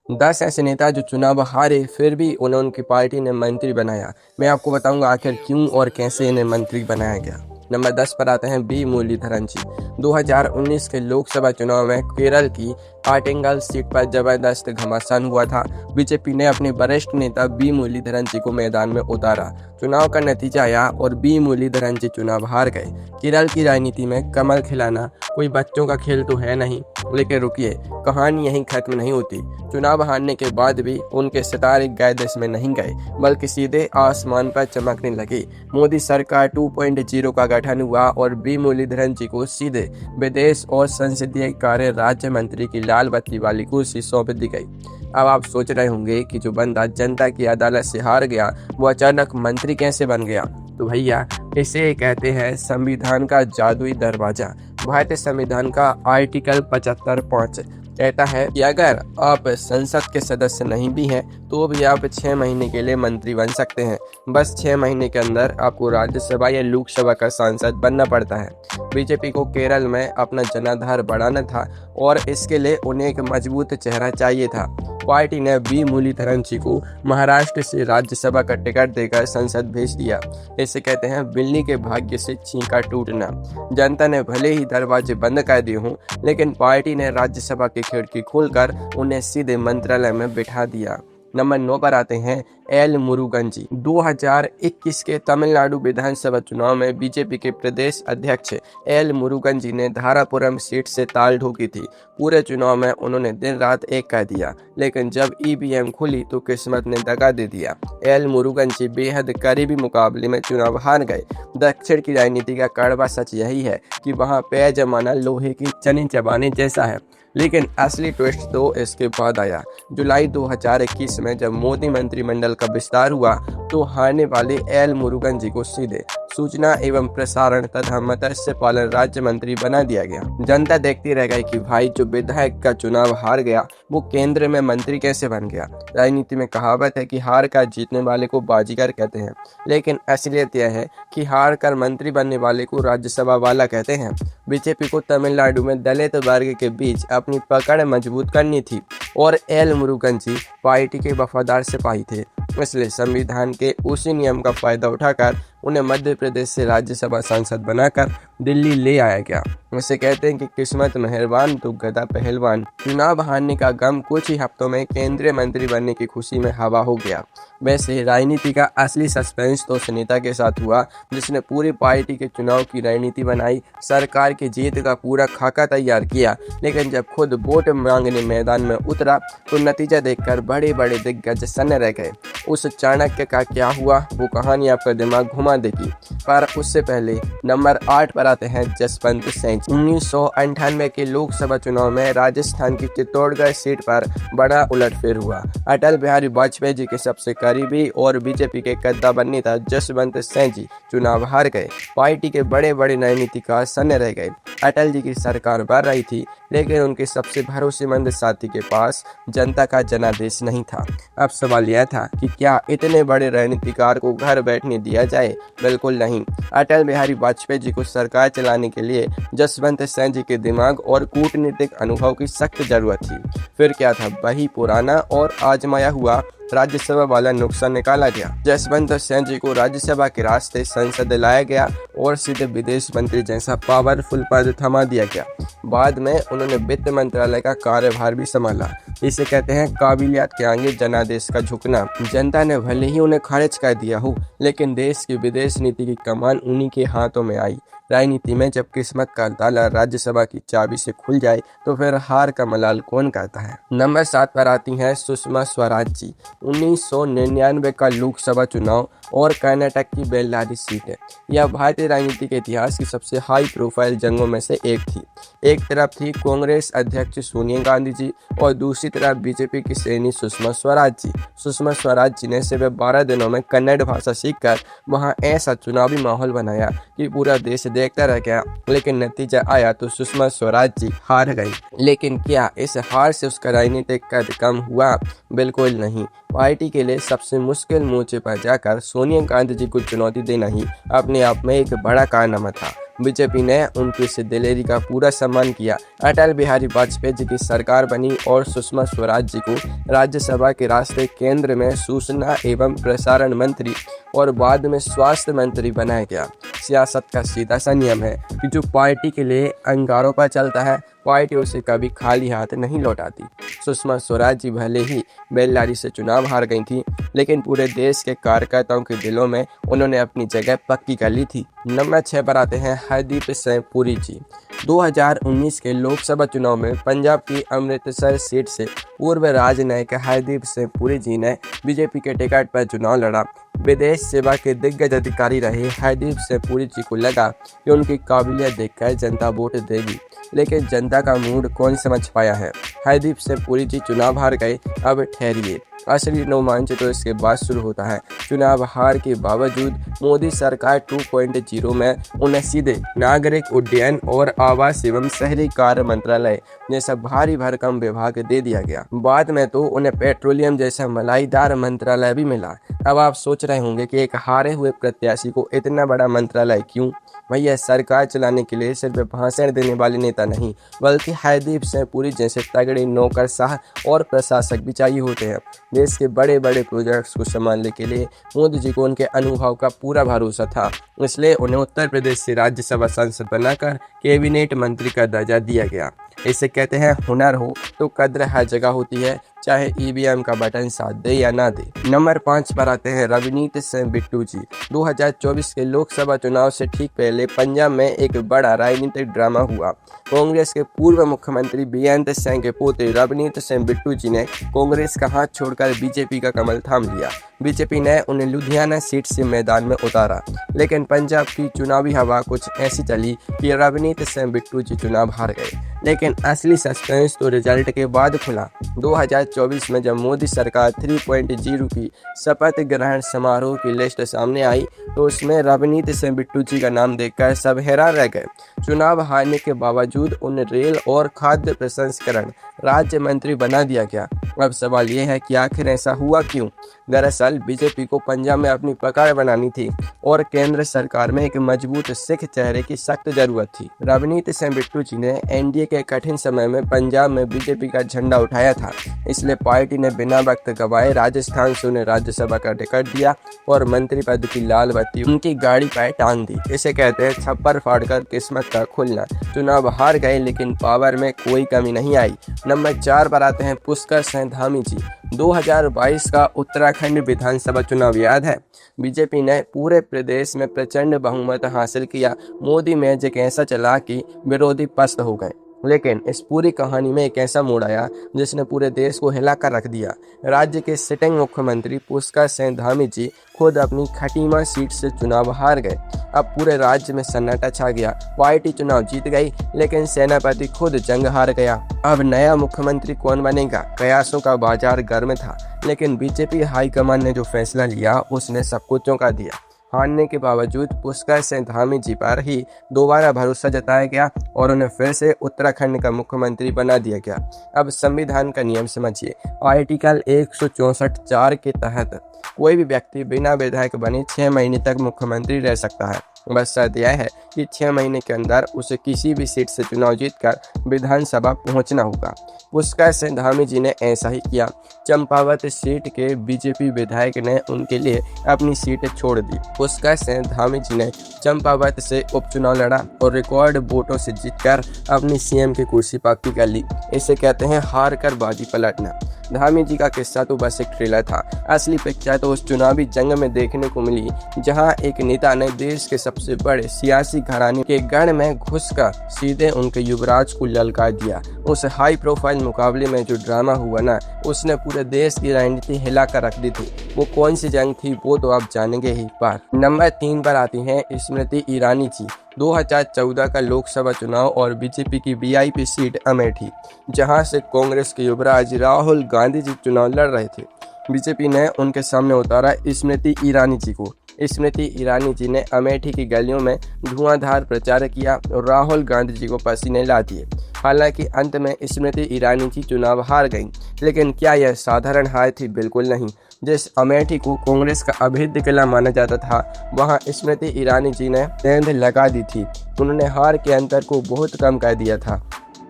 10 ऐसे नेता जो चुनाव हारे फिर भी उन्हें उनकी पार्टी ने मंत्री बनाया। मैं आपको बताऊंगा आखिर क्यों और कैसे इन्हें मंत्री बनाया गया। नंबर 10 पर आते हैं बी मुरलीधरन जी। 2019 के लोकसभा चुनाव में केरल की आटिंगल सीट पर जबरदस्त घमासान हुआ था। बीजेपी ने अपने वरिष्ठ नेता बी मुरलीधरन जी को मैदान में उतारा। चुनाव का नतीजा आया और बी मुरलीधरन जी चुनाव हार गए। केरल की राजनीति में कमल खिलाना कोई बच्चों का खेल तो है नहीं, लेकिन रुकिए, कहानी यहीं खत्म नहीं होती। चुनाव हारने के बाद भी उनके सितारे गैदेश में नहीं गए, बल्कि सीधे आसमान पर चमकने लगे। मोदी सरकार 2.0 का गठन हुआ और बी मुरलीधरन जी को सीधे विदेश और संसदीय कार्य राज्य मंत्री की लाल बत्ती वाली कुर्सी सौंप दी गई। अब आप सोच रहे होंगे कि जो बंदा जनता की अदालत से हार गया वो अचानक मंत्री कैसे बन गया। तो भैया, इसे कहते हैं संविधान का जादुई दरवाजा। भारतीय संविधान का आर्टिकल 75(5) कहता है कि अगर आप संसद के सदस्य नहीं भी हैं तो भी आप 6 महीने के लिए मंत्री बन सकते हैं। बस 6 महीने के अंदर आपको राज्यसभा या लोकसभा का सांसद बनना पड़ता है। बीजेपी को केरल में अपना जनाधार बढ़ाना था और इसके लिए उन्हें एक मजबूत चेहरा चाहिए था। पार्टी ने बी मुरलीधरन जी को महाराष्ट्र से राज्यसभा का टिकट देकर संसद भेज दिया। इसे कहते हैं बिल्ली के भाग्य से छींका टूटना। जनता ने भले ही दरवाजे बंद कर दिए हों, लेकिन पार्टी ने राज्यसभा की खिड़की खोलकर उन्हें सीधे मंत्रालय में बिठा दिया। नंबर 9 पर आते हैं एल मुरुगन जी। 2021 के तमिलनाडु विधानसभा चुनाव में बीजेपी के प्रदेश अध्यक्ष एल मुरुगन जी ने धारापुरम सीट से ताल ठोकी थी। पूरे चुनाव में उन्होंने दिन रात एक कर दिया, लेकिन जब ईवीएम खुली तो किस्मत ने दगा दे दिया। एल मुरुगन जी बेहद करीबी मुकाबले में चुनाव हार गए। दक्षिण की राजनीति का कड़वा सच यही है कि वहाँ पे जमाना लोहे की चने चबाने जैसा है। लेकिन असली ट्विस्ट तो इसके बाद आया। जुलाई 2021 में जब मोदी मंत्रिमंडल का विस्तार हुआ तो हारने वाले एल मुरुगन जी को सीधे सूचना एवं प्रसारण तथा मत्स्य पालन राज्य मंत्री बना दिया गया। जनता देखती रह गई कि भाई जो विधायक का चुनाव हार गया वो केंद्र में मंत्री कैसे बन गया। राजनीति में कहावत है कि हार कर जीतने वाले को बाजीगर कहते हैं, लेकिन असलियत यह है कि हार कर मंत्री बनने वाले को राज्यसभा वाला कहते हैं। बीजेपी को तमिलनाडु में दलित वर्ग के बीच अपनी पकड़ मजबूत करनी थी और एल मुरुगन जी पार्टी के वफादार सिपाही थे, इसलिए संविधान के उसी नियम का फायदा उठाकर उन्हें मध्य प्रदेश से राज्यसभा सांसद बनाकर दिल्ली ले आया गया। उसे कहते हैं कि किस्मत मेहरबान तो गदा पहलवान। चुनाव हारने का गम कुछ ही हफ्तों में केंद्रीय मंत्री बनने की खुशी में हवा हो गया। वैसे राजनीति का असली सस्पेंस तो उस नेता के साथ हुआ जिसने पूरी पार्टी के चुनाव की रणनीति बनाई, सरकार की जीत का पूरा खाका तैयार किया, लेकिन जब खुद वोट मांगने मैदान में उतरा तो नतीजा देखकर बड़े बड़े दिग्गज सन्न रह गए। उस चाणक्य का क्या हुआ वो कहानी आपका दिमाग घुमा देगी। पर उससे पहले नंबर 8 पर आते हैं जसवंत सिंह। 1998 के लोकसभा चुनाव में राजस्थान की चित्तौड़गढ़ सीट पर बड़ा उलटफेर हुआ। अटल बिहारी वाजपेयी जी के सबसे करीबी और बीजेपी के कद्दावर नेता जसवंत सिंह जी चुनाव हार गए। पार्टी के बड़े बड़े राजनीतिकार सन्न रह गए। अटल जी की सरकार बढ़ रही थी, लेकिन उनके सबसे भरोसेमंद साथी के पास जनता का जनादेश नहीं था। अब सवाल यह था कि क्या इतने बड़े राजनीतिकार को घर बैठने दिया जाए? बिल्कुल नहीं। अटल बिहारी वाजपेयी जी को सरकार चलाने के लिए जसवंत सिंह जी के दिमाग और कूटनीतिक अनुभव की सख्त जरूरत थी। फिर क्या था, वही पुराना और आजमाया हुआ राज्यसभा वाला नुस्खा निकाला गया। जसवंत सिंह जी को राज्यसभा के रास्ते संसद लाया गया और सीधे विदेश मंत्री जैसा पावरफुल पद थमा दिया गया। बाद में उन्होंने वित्त मंत्रालय का कार्यभार भी संभाला। इसे कहते हैं काबिलियत के आगे जनादेश का झुकना। जनता ने भले ही उन्हें खारिज कर दिया हो, लेकिन देश की विदेश नीति की कमान उन्हीं के हाथों में आई। राजनीति में जब किस्मत का ताला राज्यसभा की चाबी से खुल जाए तो फिर हार का मलाल कौन करता है। नंबर 7 पर आती हैं सुषमा स्वराज जी। 1999 का लोकसभा चुनाव और कर्नाटक की बेल्लारी सीट है। यह भारतीय राजनीति के इतिहास की सबसे हाई प्रोफाइल जंगों में से एक थी। एक तरफ थी कांग्रेस अध्यक्ष सोनिया गांधी जी और दूसरी तरफ बीजेपी की सैनी सुषमा स्वराज जी। सुषमा स्वराज जी ने सिर्फ 12 दिनों में कन्नड़ भाषा सीखकर वहां ऐसा चुनावी माहौल बनाया कि पूरा देश देखता रह गया, लेकिन नतीजा आया तो सुषमा स्वराज जी हार गई। लेकिन क्या इस हार से उसका राजनीतिक कद कम हुआ? बिल्कुल नहीं। पार्टी के लिए सबसे मुश्किल मोर्चे पर जाकर सोनिया गांधी जी को चुनौती देना ही अपने आप में एक बड़ा कारनामा था। बीजेपी ने उनकी इस दिलेरी का पूरा सम्मान किया। अटल बिहारी वाजपेयी जी की सरकार बनी और सुषमा स्वराज जी को राज्यसभा के रास्ते केंद्र में सूचना एवं प्रसारण मंत्री और बाद में स्वास्थ्य मंत्री बनाया गया। सियासत का सीधा सा नियम है कि जो पार्टी के लिए अंगारों पर चलता है, पार्टी उसे कभी खाली हाथ नहीं लौटाती। सुषमा स्वराज जी भले ही बेलदारी से चुनाव हार गई थी, लेकिन पूरे देश के कार्यकर्ताओं के दिलों में उन्होंने अपनी जगह पक्की कर ली थी। नंबर 6 पर आते हैं हरदीप सिंह पुरी जी। 2019 के लोकसभा चुनाव में पंजाब की अमृतसर सीट से पूर्व राजनयिक हरदीप सिंह पुरी जी ने बीजेपी के टिकट पर चुनाव लड़ा। विदेश सेवा के दिग्गज अधिकारी रहे हरदीप सिंह पुरी जी को लगा कि उनकी काबिलियत देखकर जनता वोट देगी, लेकिन जनता का मूड कौन समझ पाया है। हरदीप सिंह पुरी जी चुनाव हार गए। अब ठहरिए, असली रोमांच तो इसके बाद शुरू होता है। चुनाव हार के बावजूद मोदी सरकार 2.0 में उन्हें सीधे नागरिक उड्डयन और आवास एवं शहरी कार्य मंत्रालय जैसा भारी भरकम विभाग दे दिया गया। बाद में तो उन्हें पेट्रोलियम जैसा मलाईदार मंत्रालय भी मिला। अब आप सोच रहे होंगे कि एक हारे हुए प्रत्याशी को इतना बड़ा मंत्रालय क्यों? भैया, सरकार चलाने के लिए सिर्फ भाषण देने वाले नेता नहीं, बल्कि हरदीप सिंह पुरी जैसे तगड़े नौकरशाह और प्रशासक भी चाहिए होते हैं। देश के बड़े बड़े प्रोजेक्ट्स को संभालने के लिए मोदी जी को उनके अनुभव का पूरा भरोसा था, इसलिए उन्हें उत्तर प्रदेश से राज्यसभा सांसद बनाकर कैबिनेट मंत्री का दर्जा दिया गया। इसे कहते हैं हुनर हो तो कद्र हर जगह होती है, चाहे ईवीएम का बटन साथ दे या ना दे। नंबर 5 पर आते हैं रवनीत सिंह बिट्टू जी। 2024 के लोकसभा चुनाव से ठीक पहले पंजाब में एक बड़ा राजनीतिक ड्रामा हुआ। कांग्रेस के पूर्व मुख्यमंत्री बेअंत सिंह के पोते रवनीत सिंह बिट्टू जी ने कांग्रेस का हाथ छोड़कर बीजेपी का कमल थाम लिया। बीजेपी ने उन्हें लुधियाना सीट से मैदान में उतारा, लेकिन पंजाब की चुनावी हवा कुछ ऐसी चली कि रवनीत सिंह बिट्टू जी चुनाव हार गए। लेकिन असली सस्पेंस तो रिजल्ट के बाद खुला। 2024 में जब मोदी सरकार 3.0 की शपथ ग्रहण समारोह की लिस्ट सामने आई, तो उसमें रवनीत सिंह बिट्टू जी का नाम देखकर सब हैरान रह गए। चुनाव हारने के बावजूद उन्हें रेल और खाद्य प्रसंस्करण राज्य मंत्री बना दिया गया। अब सवाल ये है कि आखिर ऐसा हुआ क्यों? दरअसल बीजेपी को पंजाब में अपनी पकड़ बनानी थी और केंद्र सरकार में एक मजबूत सिख चेहरे की सख्त जरूरत थी। रवनीत सिंह बिट्टू जी ने एनडीए के कठिन समय में पंजाब में बीजेपी का झंडा उठाया था, इसलिए पार्टी ने बिना वक्त गवाए राजस्थान से उन्हें राज्यसभा का टिकट दिया और मंत्री पद की लाल बत्ती उनकी गाड़ी पर टांग दी। इसे कहते हैं छप्पर फाड़कर किस्मत का खुलना। चुनाव हार गए, लेकिन पावर में कोई कमी नहीं आई। नंबर 4 पर आते हैं पुष्कर सिंह धामी जी। 2022 का उत्तराखंड विधानसभा चुनाव याद है? बीजेपी ने पूरे प्रदेश में प्रचंड बहुमत हासिल किया। मोदी मैजिक ऐसा चला कि विरोधी पस्त हो गए। लेकिन इस पूरी कहानी में एक ऐसा मोड़ आया जिसने पूरे देश को हिलाकर रख दिया। राज्य के सिटिंग मुख्यमंत्री पुष्कर सिंह धामी जी खुद अपनी खटीमा सीट से चुनाव हार गए। अब पूरे राज्य में सन्नाटा छा गया। पार्टी चुनाव जीत गई, लेकिन सेनापति खुद जंग हार गया। अब नया मुख्यमंत्री कौन बनेगा? कयासों का बाजार गर्म था, लेकिन बीजेपी हाईकमान ने जो फैसला लिया उसने सबको चौंका दिया। हारने के बावजूद पुष्कर सिंह धामी जी पर ही दोबारा भरोसा जताया गया और उन्हें फिर से उत्तराखंड का मुख्यमंत्री बना दिया गया। अब संविधान का नियम समझिए। आर्टिकल 164(4) के तहत कोई भी व्यक्ति बिना विधायक बने 6 महीने तक मुख्यमंत्री रह सकता है। बस शर्त यह है कि 6 महीने के अंदर उसे किसी भी सीट से चुनाव जीतकर विधानसभा पहुंचना होगा। पुष्कर सिंह धामी जी ने ऐसा ही किया। चंपावत सीट के बीजेपी विधायक ने उनके लिए अपनी सीट छोड़ दी। पुष्कर सिंह धामी जी ने चंपावत से उपचुनाव लड़ा और रिकॉर्ड वोटों से जीतकर अपनी सीएम की कुर्सी पक्की कर ली। इसे कहते हैं हार कर बाजी पलटना। धामी जी का किस्सा तो बस एक ट्रेलर था। असली पिक्चर तो उस चुनावी जंग में देखने को मिली, जहां एक नेता ने देश के सबसे बड़े सियासी घराने के गढ़ में घुसकर सीधे उनके युवराज को ललकार दिया। उस हाई प्रोफाइल मुकाबले में जो ड्रामा हुआ ना, उसने पूरे देश की राजनीति हिला कर रख दी थी। वो कौन सी जंग थी वो तो आप जानेंगे ही। पर नंबर 3 पर आती हैं स्मृति ईरानी जी। 2014 का लोकसभा चुनाव और बीजेपी की वीआईपी सीट अमेठी, जहां से कांग्रेस के युवराज राहुल गांधी जी चुनाव लड़ रहे थे। बीजेपी ने उनके सामने उतारा स्मृति ईरानी जी को। स्मृति ईरानी जी ने अमेठी की गलियों में धुआंधार प्रचार किया और राहुल गांधी जी को पसीने ला दिए। हालांकि अंत में स्मृति ईरानी जी चुनाव हार गईं, लेकिन क्या यह साधारण हार थी? बिल्कुल नहीं। जिस अमेठी को कांग्रेस का अभेद्य किला माना जाता था, वहां स्मृति ईरानी जी ने सेंध लगा दी थी। उन्होंने हार के अंतर को बहुत कम कर दिया था।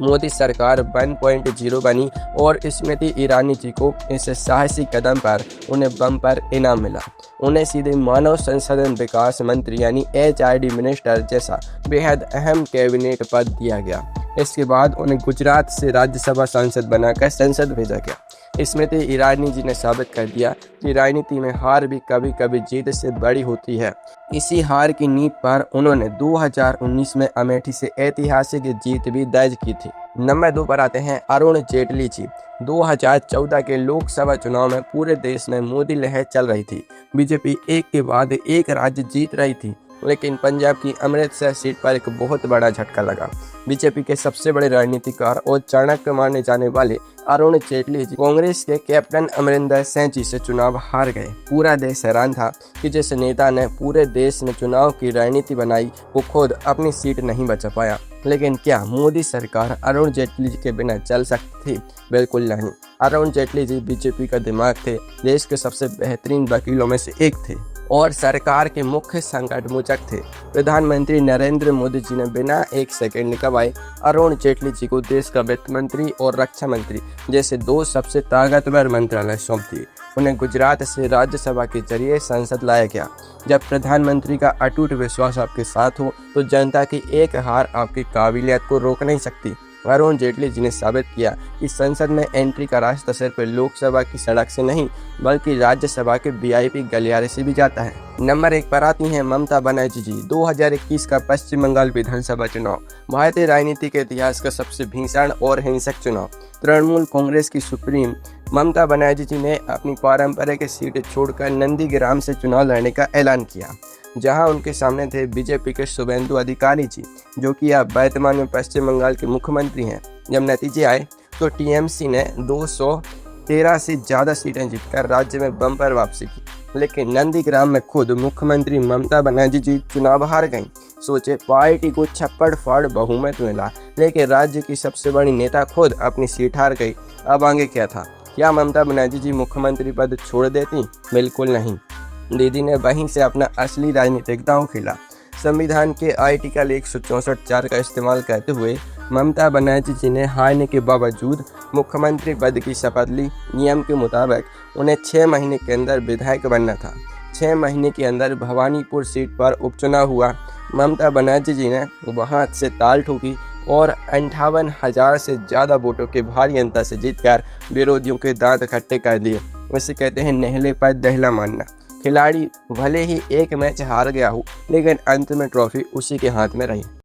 मोदी सरकार 1.0 बनी और स्मृति ईरानी जी को इस साहसी कदम पर उन्हें बम्पर इनाम मिला। उन्हें सीधे मानव संसाधन विकास मंत्री यानी HRD मिनिस्टर जैसा बेहद अहम कैबिनेट पद दिया गया। इसके बाद उन्हें गुजरात से राज्यसभा सांसद बनाकर संसद भेजा गया। स्मृति ईरानी जी ने साबित कर दिया कि राजनीति में हार भी कभी कभी जीत से बड़ी होती है। इसी हार की नींव पर उन्होंने 2019 में अमेठी से ऐतिहासिक जीत भी दर्ज की थी। नंबर 2 पर आते हैं अरुण जेटली जी। 2014 के लोकसभा चुनाव में पूरे देश में मोदी लहर चल रही थी। बीजेपी एक के बाद एक राज्य जीत रही थी, लेकिन पंजाब की अमृतसर सीट पर एक बहुत बड़ा झटका लगा। बीजेपी के सबसे बड़े राजनीतिकार और चाणक्य माने जाने वाले अरुण जेटली जी कांग्रेस के कैप्टन अमरिंदर सिंह जी से चुनाव हार गए। पूरा देश हैरान था कि जिस नेता ने पूरे देश में चुनाव की रणनीति बनाई, वो खुद अपनी सीट नहीं बचा पाया। लेकिन क्या मोदी सरकार अरुण जेटली जी के बिना चल सकती थी? बिल्कुल नहीं। अरुण जेटली जी बीजेपी का दिमाग थे, देश के सबसे बेहतरीन वकीलों में से एक थे और सरकार के मुख्य संकट मोचक थे। प्रधानमंत्री नरेंद्र मोदी जी ने बिना एक सेकंड गवाए अरुण जेटली जी को देश का वित्त मंत्री और रक्षा मंत्री जैसे 2 सबसे ताकतवर मंत्रालय सौंप दिए। उन्हें गुजरात से राज्यसभा के जरिए संसद लाया गया। जब प्रधानमंत्री का अटूट विश्वास आपके साथ हो, तो जनता की एक हार आपकी काबिलियत को रोक नहीं सकती। अरुण जेटली जी ने साबित किया कि संसद में एंट्री का रास्ता सिर्फ लोकसभा की सड़क से नहीं, बल्कि राज्यसभा के VIP गलियारे से भी जाता है। नंबर 1 पर आती हैं ममता बनर्जी जी। 2021 का पश्चिम बंगाल विधानसभा चुनाव भारतीय राजनीति के इतिहास का सबसे भीषण और हिंसक चुनाव। तृणमूल कांग्रेस की सुप्रीम ममता बनर्जी जी ने अपनी पारंपरिक सीट छोड़कर नंदीग्राम से चुनाव लड़ने का ऐलान किया, जहां उनके सामने थे बीजेपी के शुभेंदु अधिकारी जी, जो कि अब वर्तमान में पश्चिम बंगाल के मुख्यमंत्री हैं। जब नतीजे आए तो TMC ने 213 से ज़्यादा सीटें जीतकर राज्य में बम्पर वापसी की, लेकिन नंदीग्राम में खुद मुख्यमंत्री ममता बनर्जी जी चुनाव हार गईं। सोचे, पार्टी को छप्पड़ फाड़ बहुमत मिला, लेकिन राज्य की सबसे बड़ी नेता खुद अपनी सीट हार गई। अब आगे क्या था? क्या ममता बनर्जी जी मुख्यमंत्री पद छोड़ देती? बिल्कुल नहीं। दीदी ने वहीं से अपना असली राजनीतिक दांव खेला। संविधान के आर्टिकल 164(4) का इस्तेमाल करते हुए ममता बनर्जी जी ने हारने के बावजूद मुख्यमंत्री पद की शपथ ली। नियम के मुताबिक उन्हें 6 महीने के अंदर विधायक बनना था। 6 महीने के अंदर भवानीपुर सीट पर उपचुनाव हुआ। ममता बनर्जी जी ने वहां से ताल ठोकी और 58,000 से ज़्यादा वोटों के भारी अंतर से जीतकर विरोधियों के दांत खट्टे कर दिए। वैसे कहते हैं, नेहले पर दहला मानना। खिलाड़ी भले ही एक मैच हार गया हो, लेकिन अंत में ट्रॉफी उसी के हाथ में रही।